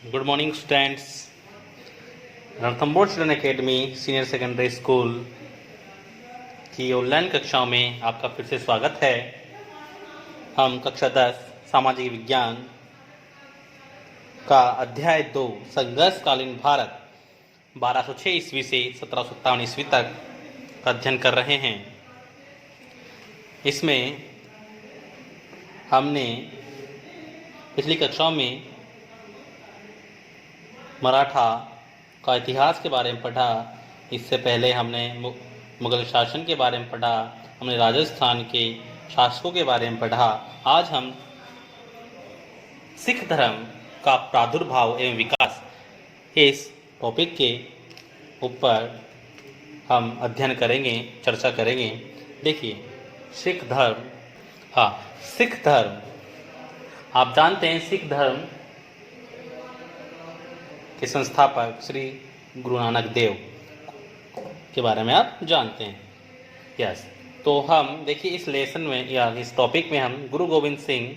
Good morning students. Ranthambore children academy senior secondary school की online कक्षाओं में आपका फिर से स्वागत है। हम कक्षा 10 सामाजिक विज्ञान का अध्याय 2 संघर्षकालीन भारत 1206 ईस्वी से 1757 ईस्वी तक का अध्ययन कर रहे हैं। इसमें हमने पिछली कक्षाओं में मराठा का इतिहास के बारे में पढ़ा। इससे पहले हमने मुगल शासन के बारे में पढ़ा, हमने राजस्थान के शासकों के बारे में पढ़ा। आज हम सिख धर्म का प्रादुर्भाव एवं विकास इस टॉपिक के ऊपर हम अध्ययन करेंगे, चर्चा करेंगे। देखिए, सिख धर्म, सिख धर्म आप जानते हैं, सिख धर्म के संस्थापक श्री गुरु नानक देव के बारे में आप जानते हैं। यस, तो हम देखिए इस लेसन में या इस टॉपिक में हम गुरु गोविंद सिंह,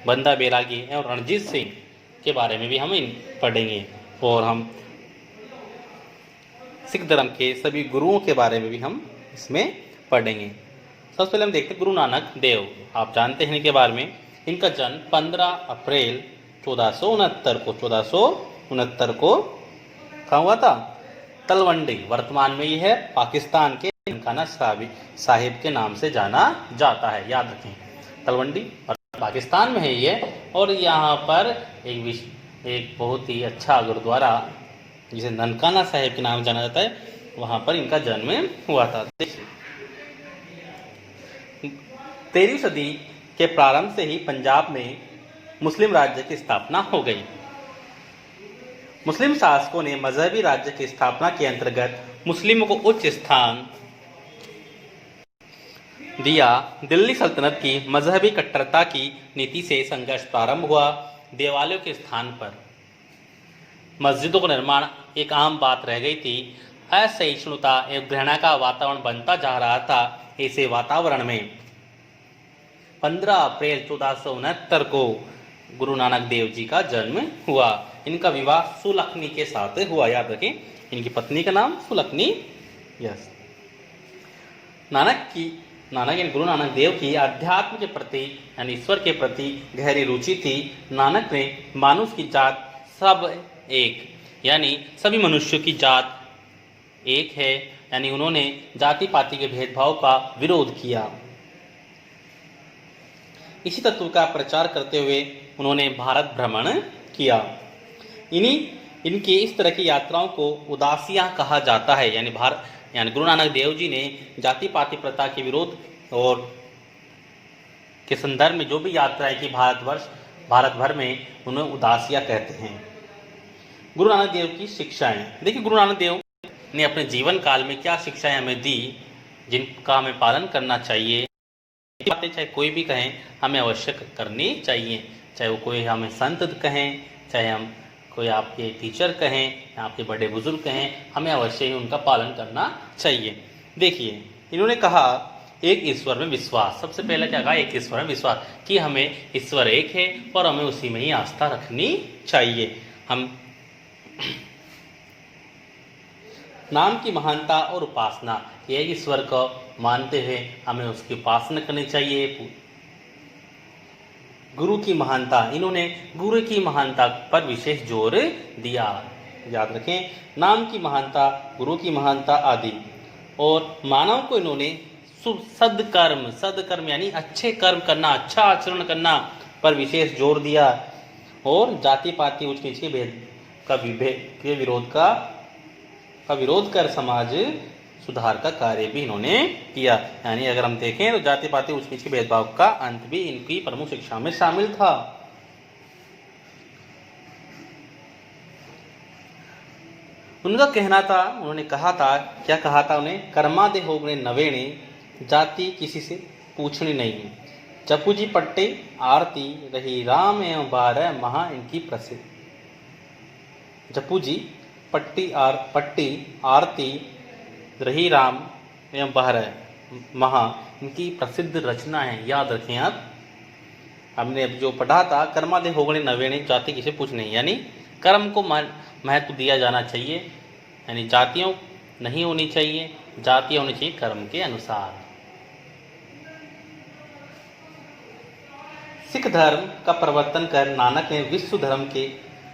बंदा बैरागी और रणजीत सिंह के बारे में भी हम पढ़ेंगे और हम सिख धर्म के सभी गुरुओं के बारे में भी हम इसमें पढ़ेंगे। सबसे पहले हम देखते हैं गुरु नानक देव। आप जानते हैं इनके बारे में। इनका जन्म 15 अप्रैल 1469 को कहाँ हुआ था? तलवंडी, वर्तमान में यह है पाकिस्तान के ननकाना साहिब के नाम से जाना जाता है। याद रखें, तलवंडी पाकिस्तान में है ये। और यहाँ पर एक बहुत ही अच्छा गुरुद्वारा जिसे ननकाना साहिब के नाम से जाना जाता है, वहाँ पर इनका जन्म हुआ था। देखिए, 13वीं सदी के प्रारंभ से ही पंजाब में मुस्लिम राज्य की स्थापना हो गई। मुस्लिम शासकों ने मजहबी राज्य की स्थापना के अंतर्गत मुस्लिमों को उच्च स्थान दिया। दिल्ली सल्तनत की मजहबी कट्टरता की नीति से संघर्ष प्रारंभ हुआ। देवालयों के स्थान पर मस्जिदों का निर्माण एक आम बात रह गई थी। असहिष्णुता एवं घृणा का वातावरण बनता जा रहा था। ऐसे वातावरण में 15 अप्रैल 1469 को गुरु नानक देव जी का जन्म हुआ। इनका विवाह सुलखनी के साथ हुआ। याद रखें, इनकी पत्नी का नाम सुलखनी। यस, गुरु नानक देव की अध्यात्म के प्रति यानी ईश्वर के प्रति गहरी रुचि थी। नानक ने मानुष की जात सब एक यानी सभी मनुष्यों की जात एक है, यानी उन्होंने जाति पाति के भेदभाव का विरोध किया। इसी तत्व का प्रचार करते हुए उन्होंने भारत भ्रमण किया। इनकी इस तरह की यात्राओं को उदासियां कहा जाता है। यानी गुरु नानक देव जी ने जाति पाति प्रथा के विरोध और के संदर्भ में जो भी यात्राएं की भारत भर में, उन्हें उदासियां कहते हैं। गुरु नानक देव की शिक्षाएं। देखिए, गुरु नानक देव ने अपने जीवन काल में क्या शिक्षाएं हमें दी, जिनका हमें पालन करना चाहिए। बातें चाहे कोई भी कहें, हमें अवश्य करनी चाहिए। चाहे वो कोई हमें संत कहें, चाहे हम कोई आपके टीचर कहें, आपके बड़े बुजुर्ग कहें, हमें अवश्य ही उनका पालन करना चाहिए। देखिए, इन्होंने कहा एक ईश्वर में विश्वास। सबसे पहले क्या कहा? एक ईश्वर में विश्वास, कि हमें ईश्वर एक है और हमें उसी में ही आस्था रखनी चाहिए। हम नाम की महानता और उपासना, एक ईश्वर को मानते हुए हमें उसकी उपासना करनी चाहिए। गुरु की महानता, इन्होंने गुरु की महानता पर विशेष जोर दिया। याद रखें, नाम की महानता, गुरु की महानता आदि। और मानव को इन्होंने सदकर्म यानी अच्छे कर्म करना, अच्छा आचरण करना पर विशेष जोर दिया। और जाति पाति ऊंच नीच के भेद के विरोध कर समाज सुधार का कार्य भी इन्होंने किया। यानी अगर हम देखें तो जाति पाति ऊंच नीच के भेदभाव का अंत भी इनकी प्रमुख शिक्षा में शामिल था। उनका कहना था, उन्होंने कहा था, क्या कहा था उन्हें? कर्मादे होगणे नवेणे, जाति किसी से पूछनी नहीं। जपूजी पट्टे आरती रही राम एवं 12 महा इनकी प्रसिद्ध। जपूजी पट्टी आरती रही राम एवं 12 महा इनकी प्रसिद्ध रचना है। याद रखें आप, हमने अब जो पढ़ा था, कर्मादे होगणे नवेणे, जाति किसे पूछ नहीं, यानी कर्म को महत्व दिया जाना चाहिए, यानी जातियों नहीं होनी चाहिए, जातियाँ होनी चाहिए कर्म के अनुसार। सिख धर्म का प्रवर्तन कर नानक ने विश्व धर्म के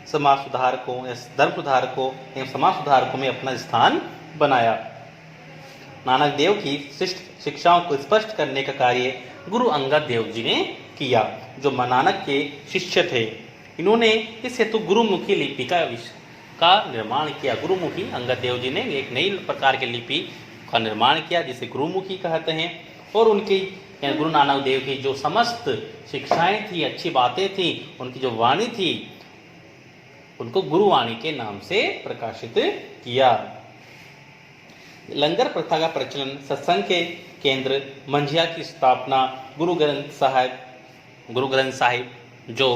समाज सुधारकों या धर्म सुधारकों एवं समाज सुधारकों में अपना स्थान बनाया। नानक देव की शिष्ट शिक्षाओं को स्पष्ट करने का कार्य गुरु अंगद देव जी ने किया, जो नानक के शिष्य थे। इन्होंने इस हेतु गुरुमुखी लिपि का निर्माण किया। गुरुमुखी अंगद देव जी ने एक नई प्रकार की लिपि का निर्माण किया जिसे गुरुमुखी कहते हैं, और उनकी गुरु नानक देव की जो समस्त शिक्षाएं थी, अच्छी बातें थी, उनकी जो वाणी थी, उनको गुरुवाणी के नाम से प्रकाशित किया। लंगर प्रथा का प्रचलन, सत्संग के केंद्र मंझिया की स्थापना, गुरु ग्रंथ साहिब जो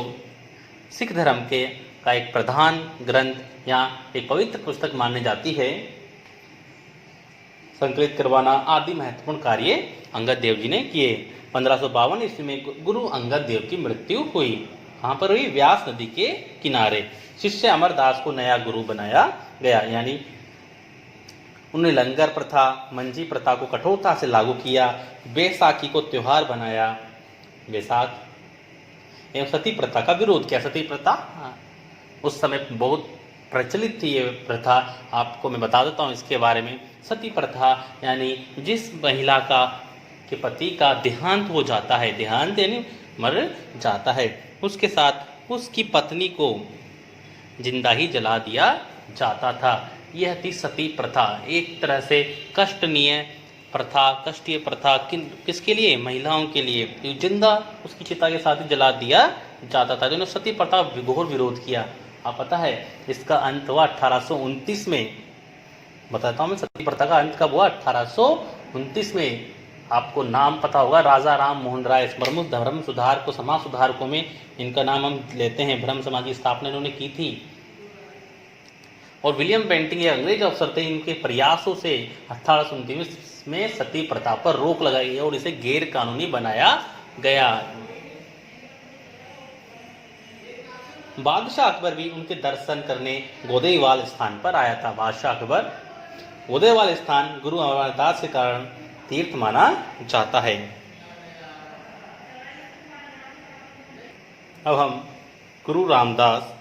सिख धर्म के का एक प्रधान ग्रंथ या एक पवित्र पुस्तक मानी जाती है, संकलित करवाना आदि महत्वपूर्ण कार्य अंगद देव जी ने किए। 1552 ईस्वी में गुरु अंगद देव की मृत्यु हुई। कहाँ पर हुई? व्यास नदी के किनारे। शिष्य अमरदास को नया गुरु बनाया गया, यानी उन्होंने लंगर प्रथा, मंजी प्रथा को कठोरता से लागू किया। बैसाखी को त्योहार बनाया, बैसाख एवं सती प्रथा का विरोध किया। सती प्रथा उस समय बहुत प्रचलित थी ये प्रथा, आपको मैं बता देता हूँ इसके बारे में। सती प्रथा यानी जिस महिला का के पति का देहांत हो जाता है, देहांत यानी मर जाता है, उसके साथ उसकी पत्नी को जिंदा ही जला दिया जाता था। यह थी सती प्रथा, एक तरह से कष्टनीय प्रथा, कष्टीय प्रथा। किसके लिए? महिलाओं के लिए। जिंदा उसकी चिता के साथ ही जला दिया जाता था। जिन्होंने सती प्रथा घोर विरोध किया। आप पता है इसका अंत हुआ 1829 में। बताता हूँ मैं, सती प्रथा का अंत कब हुआ? 1829 में। आपको नाम पता होगा, राजा राम मोहन राय, प्रमुख धर्म सुधार को समाज सुधारकों में इनका नाम हम लेते हैं। ब्रह्म समाज की स्थापना इन्होंने की थी। और विलियम बेंटिंग ये अंग्रेज अफसर थे, इनके प्रयासों से 1829 में सती प्रथा पर रोक लगाई गई और इसे गैर कानूनी बनाया गया। बादशाह अकबर भी उनके दर्शन करने गोदेवाल स्थान पर आया था। बादशाह अकबर गोदेवाल स्थान गुरु अमरदास के कारण तीर्थ माना जाता है। अब हम गुरु रामदास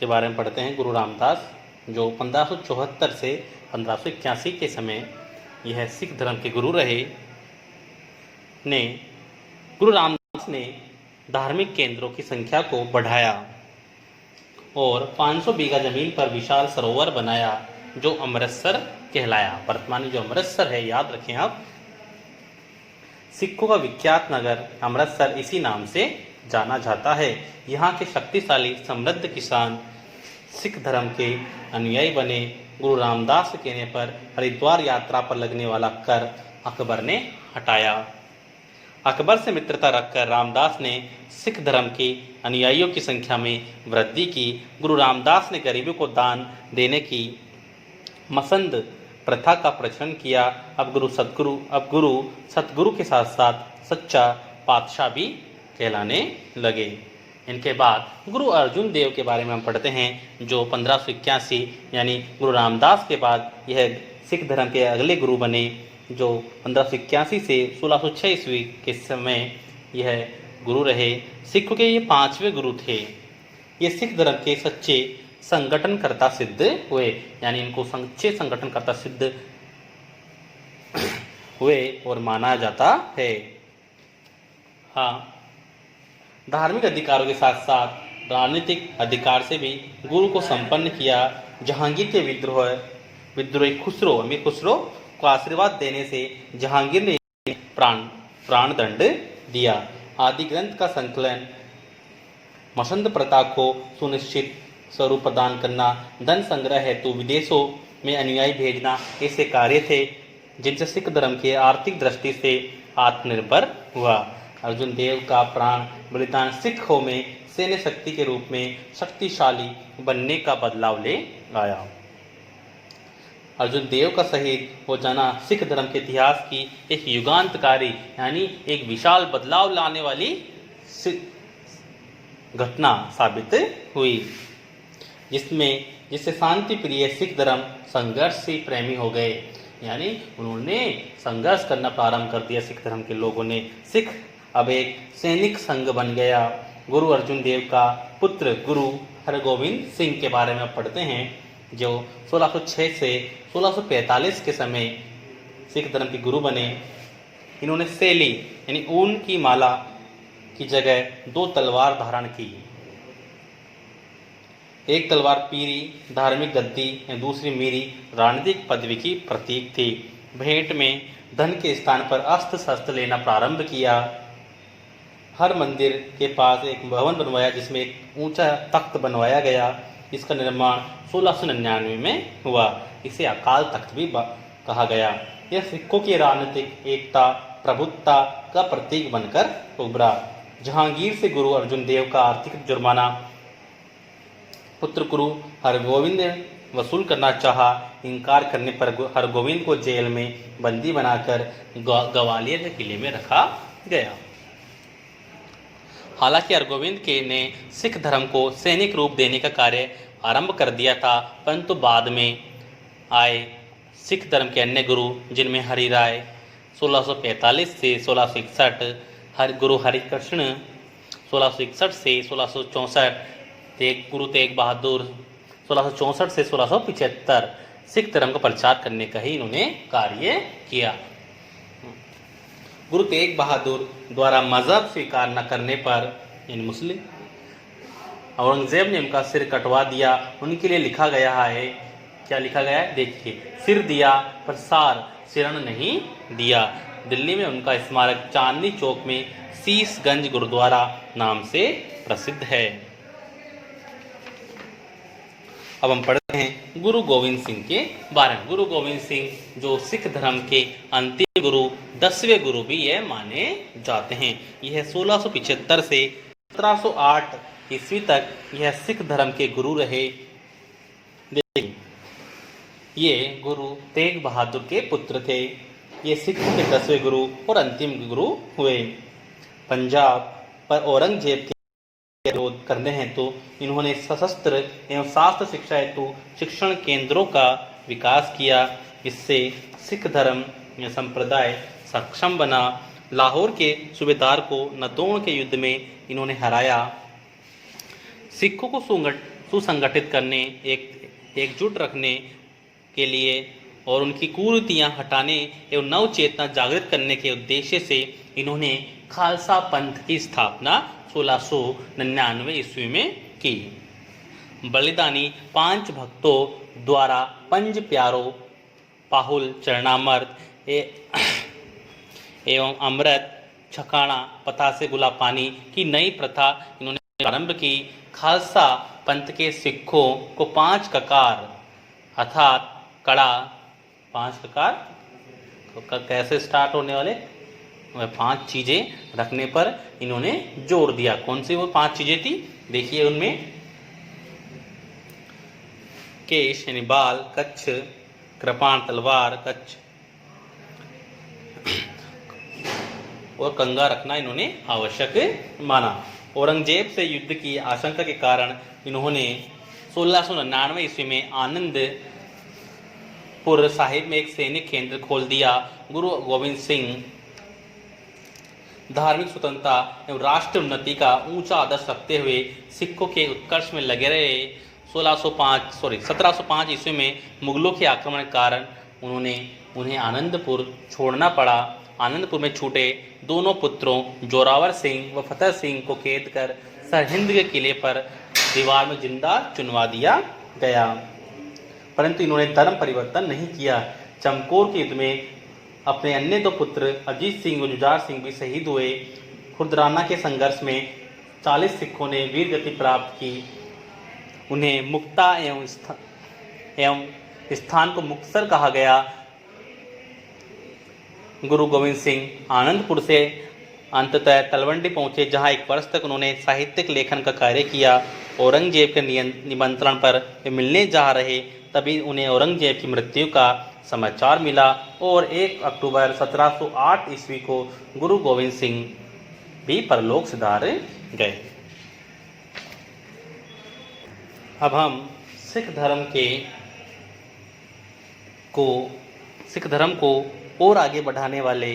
के बारे में पढ़ते हैं। गुरु रामदास जो 1574 से 1581 के समय यह सिख धर्म के गुरु रहे, गुरु रामदास ने धार्मिक केंद्रों की संख्या को बढ़ाया और 500 बीघा जमीन पर विशाल सरोवर बनाया जो अमृतसर कहलाया। वर्तमान जो अमृतसर है, याद रखें आप, सिखों का विख्यात नगर अमृतसर इसी नाम से जाना जाता है। यहाँ के शक्तिशाली समृद्ध किसान सिख धर्म के अनुयायी बने। गुरु रामदास के कहने पर हरिद्वार यात्रा पर लगने वाला कर अकबर ने हटाया। अकबर से मित्रता रखकर रामदास ने सिख धर्म के अनुयायियों की संख्या में वृद्धि की। गुरु रामदास ने गरीबों को दान देने की मसंद प्रथा का प्रचलन किया। अब गुरु सतगुरु के साथ साथ सच्चा पातशाह भी कहलाने लगे। इनके बाद गुरु अर्जुन देव के बारे में हम पढ़ते हैं, जो 1581 यानी गुरु रामदास के बाद यह सिख धर्म के अगले गुरु बने, जो 1581 से 1606 ईस्वी के समय यह गुरु रहे। सिखों के ये 5वें गुरु थे। ये सिख धर्म के सच्चे संगठनकर्ता सिद्ध हुए, यानी इनको सच्चे संगठनकर्ता सिद्ध हुए और माना जाता है। हाँ, धार्मिक अधिकारों के साथ साथ राजनीतिक अधिकार से भी गुरु को संपन्न किया। जहांगीर के विद्रोही खुसरो को आशीर्वाद देने से जहांगीर ने प्राण दंड दिया। आदि ग्रंथ का संकलन, मसंद प्रथा को सुनिश्चित स्वरूप प्रदान करना, धन संग्रह हेतु विदेशों में अनुयायी भेजना ऐसे कार्य थे जिनसे सिख धर्म के आर्थिक दृष्टि से आत्मनिर्भर हुआ। अर्जुन देव का प्राण बलिदान सिखों में सैन्य शक्ति के रूप में शक्तिशाली बनने का बदलाव ले आया। अर्जुन देव का शहीद हो जाना सिख धर्म के इतिहास की एक युगांतकारी यानी एक विशाल बदलाव लाने वाली घटना साबित हुई, जिससे शांति प्रिय सिख धर्म संघर्ष से प्रेमी हो गए। यानी उन्होंने संघर्ष करना प्रारंभ कर दिया सिख धर्म के लोगों ने। सिख अब एक सैनिक संघ बन गया। गुरु अर्जुन देव का पुत्र गुरु हरगोविंद सिंह के बारे में पढ़ते हैं, जो 1606 से 1645 के समय सिख धर्म के गुरु बने। इन्होंने शैली यानी ऊन की माला की जगह 2 तलवार धारण की। एक तलवार पीरी धार्मिक गद्दी या दूसरी मीरी राजनीतिक पदवी की प्रतीक थी। भेंट में धन के स्थान पर अस्त्र शस्त्र लेना प्रारंभ किया। हर मंदिर के पास एक भवन बनवाया जिसमें एक ऊंचा तख्त बनवाया गया। इसका निर्माण 1699 में हुआ। इसे अकाल तख्त भी कहा गया। यह सिखों की राजनीतिक एकता प्रभुत्ता का प्रतीक बनकर उभरा। जहांगीर से गुरु अर्जुन देव का आर्थिक जुर्माना पुत्र गुरु हरगोविंद ने वसूल करना चाहा। इनकार करने पर हरगोविंद को जेल में बंदी बनाकर ग्वालियर के किले में रखा गया। हालांकि हरगोविंद के ने सिख धर्म को सैनिक रूप देने का कार्य आरंभ कर दिया था, परंतु बाद में आए सिख धर्म के अन्य गुरु, जिनमें हरि राय 1645 से 1661, गुरु हरिकृष्ण 1661 से 1664, गुरु तेग बहादुर 1664 से 1675 सिख धर्म का प्रचार करने का ही इन्होंने कार्य किया। गुरु तेग बहादुर द्वारा मजहब स्वीकार न करने पर इन मुस्लिम औरंगजेब ने उनका सिर कटवा दिया। उनके लिए लिखा गया है, क्या लिखा गया है देखिए, सिर दिया पर सार सिरण नहीं दिया। दिल्ली में उनका स्मारक चांदनी चौक में शीशगंज गुरुद्वारा नाम से प्रसिद्ध है। अब हम पढ़ते हैं गुरु गोविंद सिंह के बारे में। गुरु गोविंद सिंह जो सिख धर्म के अंतिम गुरु 10वें गुरु भी यह माने जाते हैं। यह 1675 से 1708 ईस्वी तक यह सिख धर्म के गुरु रहे। ये गुरु तेग बहादुर के पुत्र थे। ये सिखों के 10वें गुरु और अंतिम गुरु हुए। पंजाब पर औरंगजेब के विरोध करने हेतु इन्होंने सशस्त्र एवं शास्त्र शिक्षा हेतु शिक्षण केंद्रों का विकास किया। इससे सिख धर्म या संप्रदाय सक्षम बना। लाहौर के सूबेदार को नदौन के युद्ध में इन्होंने हराया। सिखों को सुसंगठित करने, एकजुट रखने के लिए और उनकी कुरीतियां हटाने एवं नव चेतना जागृत करने के उद्देश्य से इन्होंने खालसा पंथ की स्थापना 1699 ईस्वी में की। बलिदानी 5 भक्तों द्वारा 5 प्यारों पाहुल चरणामृत एवं अमृत छकाना पता से गुला पानी की नई प्रथा इन्होंने प्रारंभ की। खालसा पंथ के सिखों को 5 ककार अर्थात कड़ा 5 ककार तो कैसे स्टार्ट होने वाले 5 चीजें रखने पर इन्होंने जोर दिया। कौन सी वो 5 चीजें थी देखिए, उनमें केश यानी बाल, कच्छ, कृपाण तलवार, कच्छ और कंगा रखना इन्होंने आवश्यक माना। औरंगजेब से युद्ध की आशंका के कारण इन्होंने 1699 ईस्वी में आनंदपुर साहिब में एक सैनिक केंद्र खोल दिया। गुरु गोविंद सिंह धार्मिक स्वतंत्रता एवं राष्ट्र उन्नति का ऊंचा आदर्श रखते हुए सिखों के उत्कर्ष में लगे रहे। 1705 ईस्वी में मुगलों के आक्रमण के कारण उन्हें आनंदपुर छोड़ना पड़ा। आनंदपुर में छूटे दोनों पुत्रों जोरावर सिंह व फतेह सिंह को कैद कर सरहिंद के किले पर दीवार में जिंदा चुनवा दिया गया, परंतु इन्होंने धर्म परिवर्तन नहीं किया। चमकौर के युद्ध में अपने अन्य 2 पुत्र अजीत सिंह व जुझार सिंह भी शहीद हुए। खुर्दराना के संघर्ष में 40 सिखों ने वीरगति प्राप्त की। उन्हें मुक्ता एवं स्थान को मुक्तसर कहा गया। गुरु गोविंद सिंह आनंदपुर से अंततः तलवंडी पहुंचे, जहां 1 वर्ष तक उन्होंने साहित्यिक लेखन का कार्य किया। औरंगजेब के निमंत्रण पर वे मिलने जा रहे, तभी उन्हें औरंगजेब की मृत्यु का समाचार मिला और 1 अक्टूबर 1708 ईस्वी को गुरु गोविंद सिंह भी परलोक सिधार गए। अब हम सिख धर्म को और आगे बढ़ाने वाले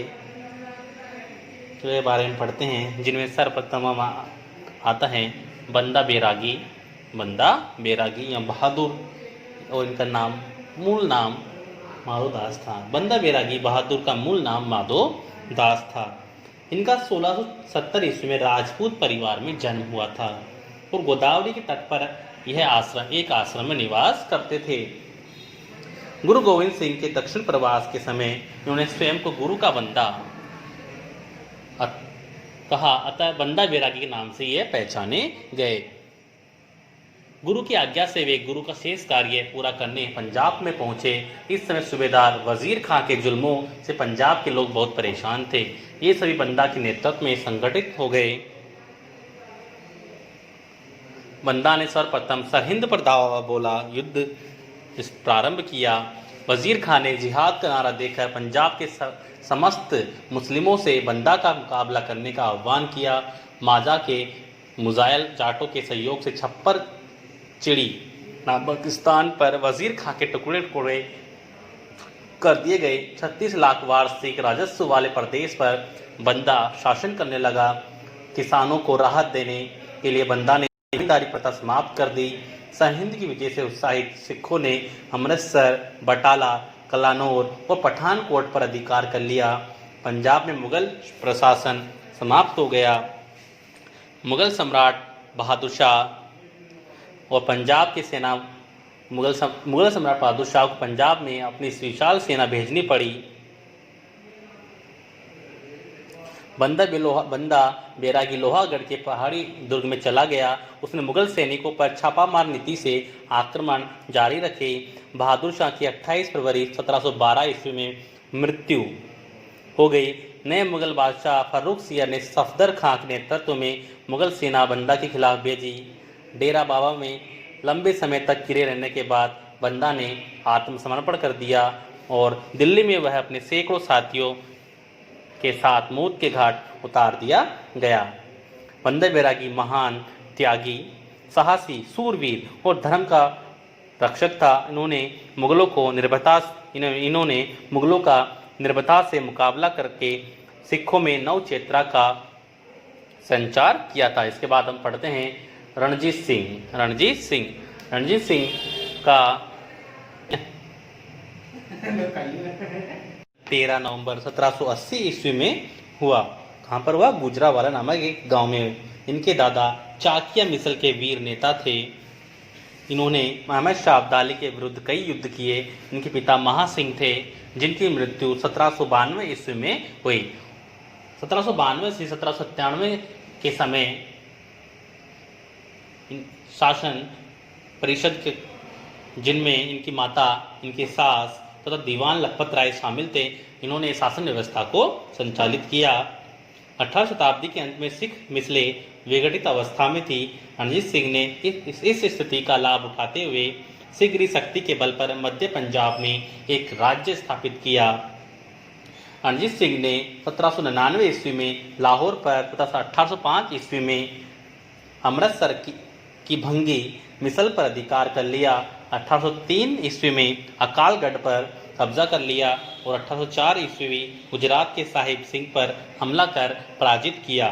के बारे में पढ़ते हैं, जिनमें सर्वप्रथम आता है बंदा बैरागी या बहादुर, और इनका मूल नाम माधो दास था। बंदा बैरागी बहादुर का मूल नाम माधो दास था। इनका 1670 ईस्वी में राजपूत परिवार में जन्म हुआ था और गोदावरी के तट पर एक आश्रम में निवास करते थे। गुरु गोविंद सिंह के दक्षिण प्रवास के समय इन्होंने स्वयं को गुरु का बंदा कहा, अतः बंदा बैरागी के नाम से यह पहचाने गए। गुरु की आज्ञा से वे गुरु का शेष कार्य पूरा करने पंजाब में पहुंचे। इस समय सूबेदार वजीर खां के जुल्मों से पंजाब के लोग बहुत परेशान थे। ये सभी बंदा के नेतृत्व में संगठित हो गए। बंदा ने सर्वप्रथम सरहिंद पर दावा बोला, युद्ध प्रारंभ किया। वजीर खान ने जिहाद का नारा देकर पंजाब के समस्त मुस्लिमों से बंदा का मुकाबला करने का आह्वान किया। माजा के मुजायल जाटों के सहयोग से छप्पर चिड़ी नामक स्थान पर वजीर खां के टुकड़े कर दिए गए 36 लाख वार्षिक राजस्व वाले प्रदेश पर बंदा शासन करने लगा। किसानों को राहत देने के लिए बंदा ने जमींदारी प्रथा समाप्त कर दी। सरहिंद की विजय से उत्साहित सिखों ने अमृतसर, बटाला, कलानौर और पठानकोट पर अधिकार कर लिया। पंजाब में मुगल प्रशासन समाप्त हो गया। मुगल सम्राट बहादुर शाह और पंजाब की सेना मुगल सम्राट बहादुर शाह को पंजाब में अपनी विशाल सेना भेजनी पड़ी। बंदा बैरागी लोहागढ़ के पहाड़ी दुर्ग में चला गया। उसने मुगल सैनिकों पर छापामार नीति से आक्रमण जारी रखे। बहादुर शाह की 28 फरवरी 1712 ईस्वी में मृत्यु हो गई। नए मुगल बादशाह फर्रुख सियर ने सफदर खां के नेतृत्व में मुगल सेना बंदा के खिलाफ भेजी। डेरा बाबा में लंबे समय तक घिरे रहने के बाद बंदा ने आत्मसमर्पण कर दिया और दिल्ली में वह अपने सैकड़ों साथियों के साथ मौत के घाट उतार दिया गया। बंदा बैरागी महान त्यागी, साहसी, सूरवीर और धर्म का रक्षक था। इन्होंने मुगलों का निर्भयता से मुकाबला करके सिखों में नव चेतना का संचार किया था। इसके बाद हम पढ़ते हैं रणजीत सिंह का 13 नवंबर 1780 ईस्वी में हुआ। कहाँ पर हुआ? गुजरावाला नामक एक गांव में। इनके दादा चाकिया मिसल के वीर नेता थे। इन्होंने अहमद शाह अब्दाली के विरुद्ध कई युद्ध किए। इनके पिता महासिंह थे, जिनकी मृत्यु 1792 ईस्वी में हुई। 1792 से 1797 के समय शासन परिषद के, जिनमें इनकी माता, इनके सास तथा दीवान लखपत राय शामिल थे, इन्होंने शासन व्यवस्था को संचालित किया। 18वीं शताब्दी के अंत में सिख मिसलें विघटित अवस्था में थी। रणजीत सिंह ने इस स्थिति का लाभ उठाते हुए सिखरी शक्ति के बल पर मध्य पंजाब में एक राज्य स्थापित किया। रणजीत सिंह ने 1799 ईस्वी में लाहौर पर तथा 1805 ईस्वी में अमृतसर की भंगी मिसल पर अधिकार कर लिया। 1803 ईस्वी में अकालगढ़ पर कब्जा कर लिया और 1804 ईस्वी में गुजरात के साहिब सिंह पर हमला कर पराजित किया।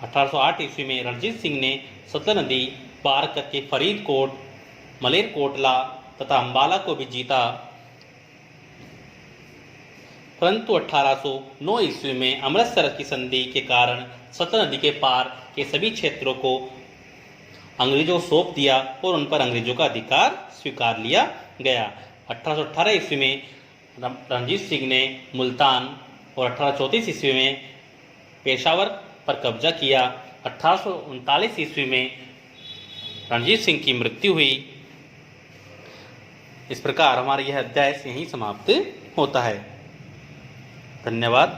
1808 ईस्वी में रणजीत सिंह ने सतलज नदी पार करके फरीदकोट, मलेरकोटला तथा अम्बाला को भी जीता। परंतु 1809 ईस्वी में अमृतसर की संधि के कारण सतलज नदी के पार के सभी क्षेत्रों को अंग्रेजों को सौंप दिया और उन पर अंग्रेजों का अधिकार स्वीकार लिया गया। 1818 ईस्वी में रणजीत सिंह ने मुल्तान और 1834 ईस्वी में पेशावर पर कब्जा किया। 1839 ईस्वी में रणजीत सिंह की मृत्यु हुई। इस प्रकार हमारा यह अध्याय यहीं समाप्त होता है। धन्यवाद।